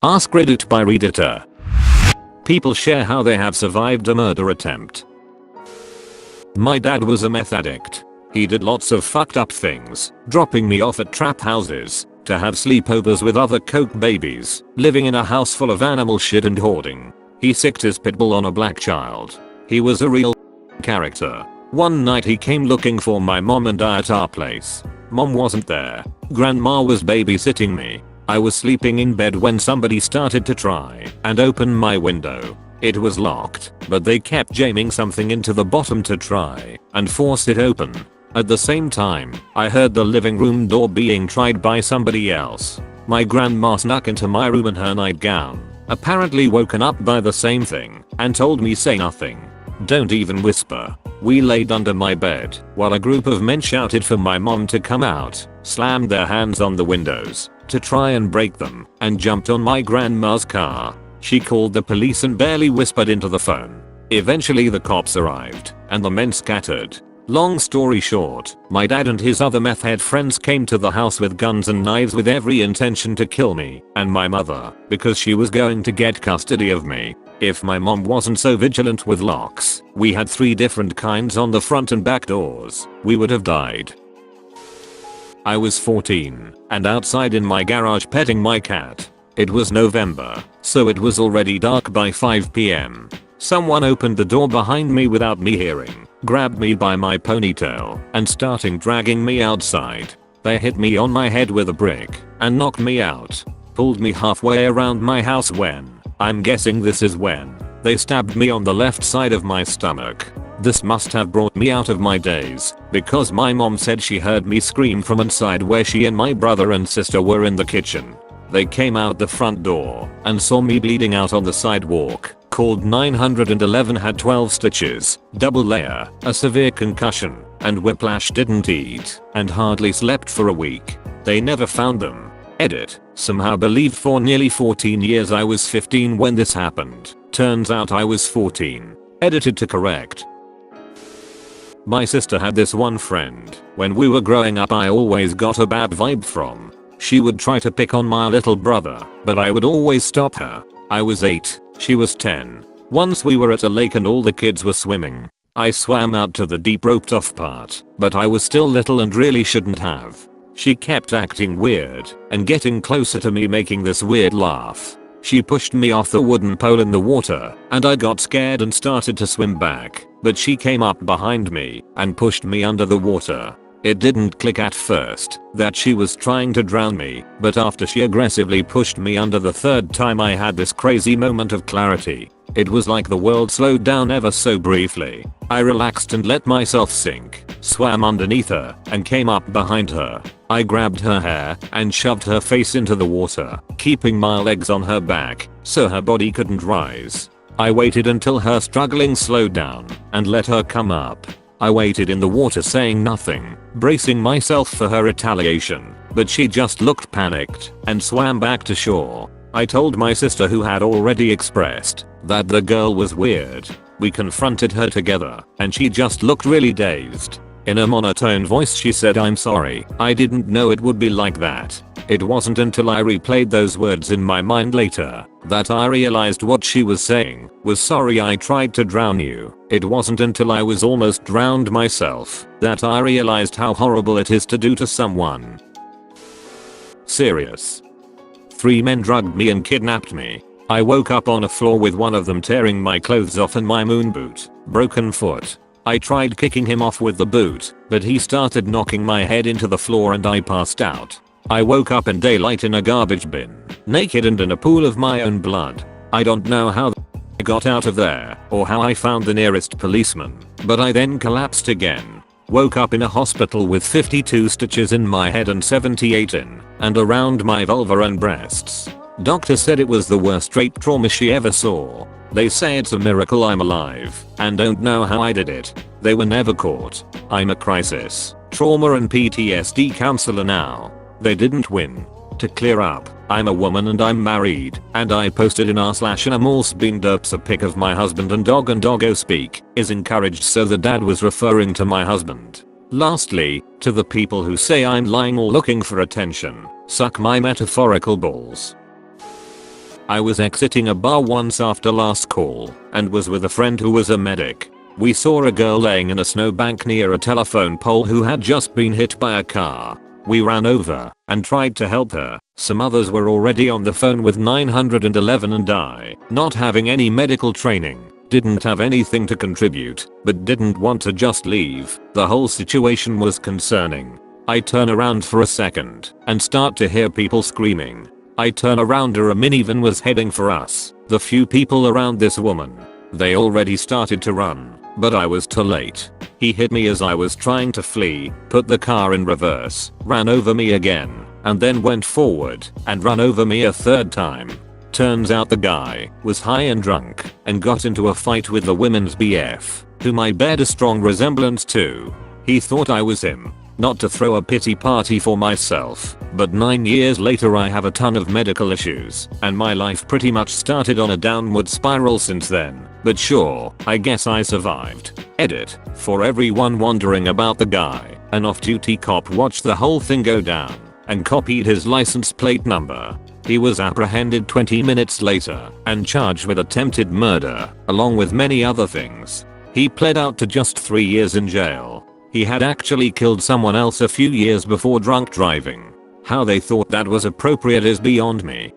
AskReddit by Redditor. People share how they have survived a murder attempt. My dad was a meth addict. He did lots of fucked up things, dropping me off at trap houses, to have sleepovers with other coke babies, living in a house full of animal shit and hoarding. He sicked his pit bull on a black child. He was a real character. One night he came looking for my mom and I at our place. Mom wasn't there. Grandma was babysitting me. I was sleeping in bed when somebody started to try and open my window. It was locked, but they kept jamming something into the bottom to try and force it open. At the same time, I heard the living room door being tried by somebody else. My grandma snuck into my room in her nightgown, apparently woken up by the same thing, and told me say nothing. Don't even whisper. We laid under my bed while a group of men shouted for my mom to come out, slammed their hands on the windows to try and break them, and jumped on my grandma's car. She called the police and barely whispered into the phone. Eventually the cops arrived, and the men scattered. Long story short, my dad and his other meth head friends came to the house with guns and knives with every intention to kill me and my mother because she was going to get custody of me. If my mom wasn't so vigilant with locks, we had 3 different kinds on the front and back doors, we would have died. I was 14 and outside in my garage petting my cat. It was November, so it was already dark by 5 PM. Someone opened the door behind me without me hearing, grabbed me by my ponytail, and starting dragging me outside. They hit me on my head with a brick and knocked me out. Pulled me halfway around my house when, I'm guessing this is when, they stabbed me on the left side of my stomach. This must have brought me out of my daze, because my mom said she heard me scream from inside where she and my brother and sister were in the kitchen. They came out the front door and saw me bleeding out on the sidewalk. Called 911, had 12 stitches, double layer, a severe concussion, and whiplash. Didn't eat and hardly slept for a week. They never found them. Edit. Somehow believed for nearly 14 years I was 15 when this happened. Turns out I was 14. Edited to correct. My sister had this one friend. When we were growing up I always got a bad vibe from. She would try to pick on my little brother, but I would always stop her. I was 8. She was 10. Once we were at a lake and all the kids were swimming. I swam out to the deep roped off part, but I was still little and really shouldn't have. She kept acting weird and getting closer to me, making this weird laugh. She pushed me off the wooden pole in the water and I got scared and started to swim back, but she came up behind me and pushed me under the water. It didn't click at first that she was trying to drown me, but after she aggressively pushed me under the 3rd time I had this crazy moment of clarity. It was like the world slowed down ever so briefly. I relaxed and let myself sink, swam underneath her, and came up behind her. I grabbed her hair and shoved her face into the water, keeping my legs on her back so her body couldn't rise. I waited until her struggling slowed down and let her come up. I waited in the water saying nothing, bracing myself for her retaliation, but she just looked panicked and swam back to shore. I told my sister, who had already expressed that the girl was weird. We confronted her together and she just looked really dazed. In a monotone voice she said, "I'm sorry, I didn't know it would be like that." It wasn't until I replayed those words in my mind later that I realized what she was saying was, "Sorry, I tried to drown you." It wasn't until I was almost drowned myself that I realized how horrible it is to do to someone. Serious. 3 men drugged me and kidnapped me. I woke up on a floor with one of them tearing my clothes off and my moon boot, broken foot. I tried kicking him off with the boot, but he started knocking my head into the floor and I passed out. I woke up in daylight in a garbage bin, naked and in a pool of my own blood. I don't know how I got out of there or how I found the nearest policeman, but I then collapsed again. Woke up in a hospital with 52 stitches in my head and 78 in and around my vulva and breasts. Doctor said it was the worst rape trauma she ever saw. They say it's a miracle I'm alive and don't know how I did it. They were never caught. I'm a crisis, trauma and PTSD counselor now. They didn't win. To clear up, I'm a woman and I'm married, and I posted in r/animals/being-derps a pic of my husband and doggo speak is encouraged, so the dad was referring to my husband. Lastly, to the people who say I'm lying or looking for attention, suck my metaphorical balls. I was exiting a bar once after last call and was with a friend who was a medic. We saw a girl laying in a snowbank near a telephone pole who had just been hit by a car. We ran over and tried to help her. Some others were already on the phone with 911 and I, not having any medical training, didn't have anything to contribute, but didn't want to just leave. The whole situation was concerning. I turn around for a second and start to hear people screaming. I turn around, a minivan was heading for us. The few people around this woman, they already started to run, but I was too late. He hit me as I was trying to flee, put the car in reverse, ran over me again, and then went forward and ran over me a third time. Turns out the guy was high and drunk and got into a fight with the women's BF, whom I bared a strong resemblance to. He thought I was him. Not to throw a pity party for myself, but 9 years later I have a ton of medical issues, and my life pretty much started on a downward spiral since then. But sure, I guess I survived. Edit. For everyone wondering about the guy, an off-duty cop watched the whole thing go down and copied his license plate number. He was apprehended 20 minutes later and charged with attempted murder, along with many other things. He pled out to just 3 years in jail. He had actually killed someone else a few years before drunk driving. How they thought that was appropriate is beyond me.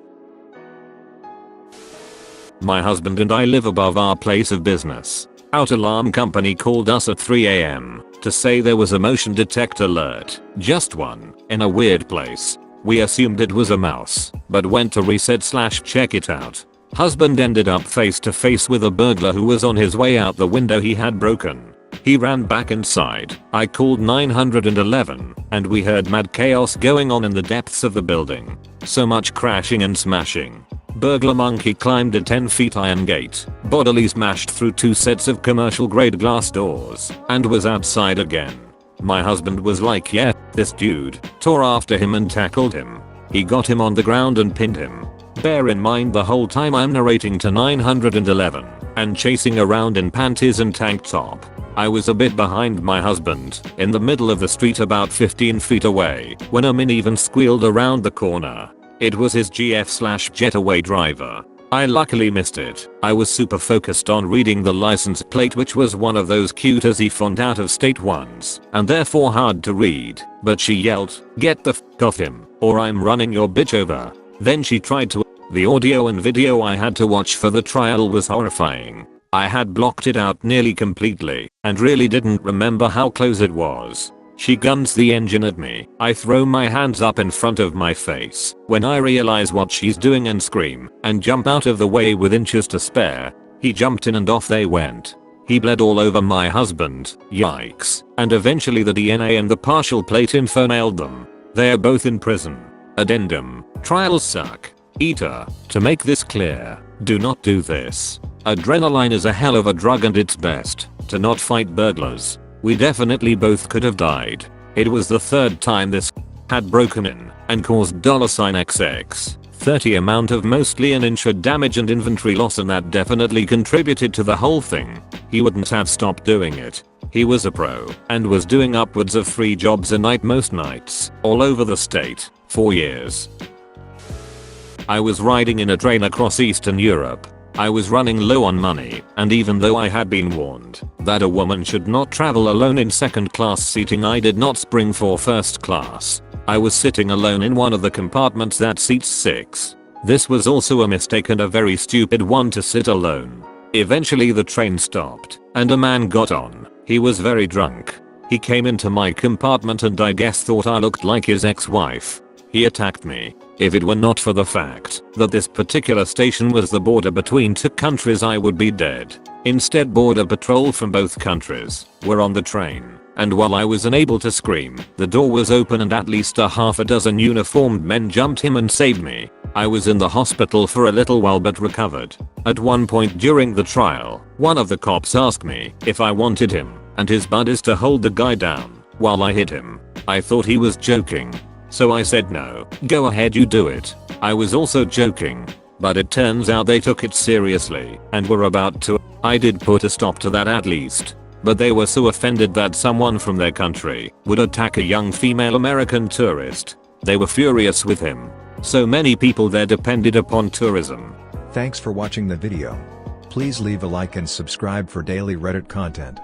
My husband and I live above our place of business. Out alarm company called us at 3 AM to say there was a motion detector alert, just one, in a weird place. We assumed it was a mouse, but went to reset/check it out. Husband ended up face to face with a burglar who was on his way out the window he had broken. He ran back inside. I called 911 and we heard mad chaos going on in the depths of the building. So much crashing and smashing. Burglar monkey climbed a 10 feet iron gate, bodily smashed through 2 sets of commercial grade glass doors, and was outside again. My husband was like, yeah, this dude, tore after him and tackled him. He got him on the ground and pinned him. Bear in mind the whole time I'm narrating to 911 and chasing around in panties and tank top. I was a bit behind my husband, in the middle of the street about 15 feet away, when a minivan squealed around the corner. It was his GF/getaway driver. I luckily missed it. I was super focused on reading the license plate, which was one of those cute as he font out of state ones, and therefore hard to read, but she yelled, "Get the f*** off him, or I'm running your bitch over." Then she tried to. The audio and video I had to watch for the trial was horrifying. I had blocked it out nearly completely and really didn't remember how close it was. She guns the engine at me. I throw my hands up in front of my face when I realize what she's doing and scream and jump out of the way with inches to spare. He jumped in and off they went. He bled all over my husband, yikes, and eventually the DNA and the partial plate info nailed them. They are both in prison. Addendum. Trials suck. Eater. To make this clear, do not do this. Adrenaline is a hell of a drug and it's best to not fight burglars. We definitely both could have died. It was the third time this had broken in and caused $XX 30 amount of mostly uninsured damage and inventory loss, and that definitely contributed to the whole thing. He wouldn't have stopped doing it. He was a pro and was doing upwards of 3 jobs a night most nights, all over the state, for years. I was riding in a train across Eastern Europe. I was running low on money, and even though I had been warned that a woman should not travel alone in second class seating, I did not spring for first class. I was sitting alone in one of the compartments that seats 6. This was also a mistake and a very stupid one to sit alone. Eventually the train stopped, and a man got on. He was very drunk. He came into my compartment and I guess thought I looked like his ex-wife. He attacked me. If it were not for the fact that this particular station was the border between 2 countries, I would be dead. Instead, border patrol from both countries were on the train, and while I was unable to scream, the door was open and at least a half a dozen uniformed men jumped him and saved me. I was in the hospital for a little while but recovered. At one point during the trial, one of the cops asked me if I wanted him and his buddies to hold the guy down while I hit him. I thought he was joking, so I said no, go ahead, you do it. I was also joking, but it turns out they took it seriously and were about to. I did put a stop to that at least, but they were so offended that someone from their country would attack a young female American tourist. They were furious with him. So many people there depended upon tourism. Thanks for watching the video. Please leave a like and subscribe for daily Reddit content.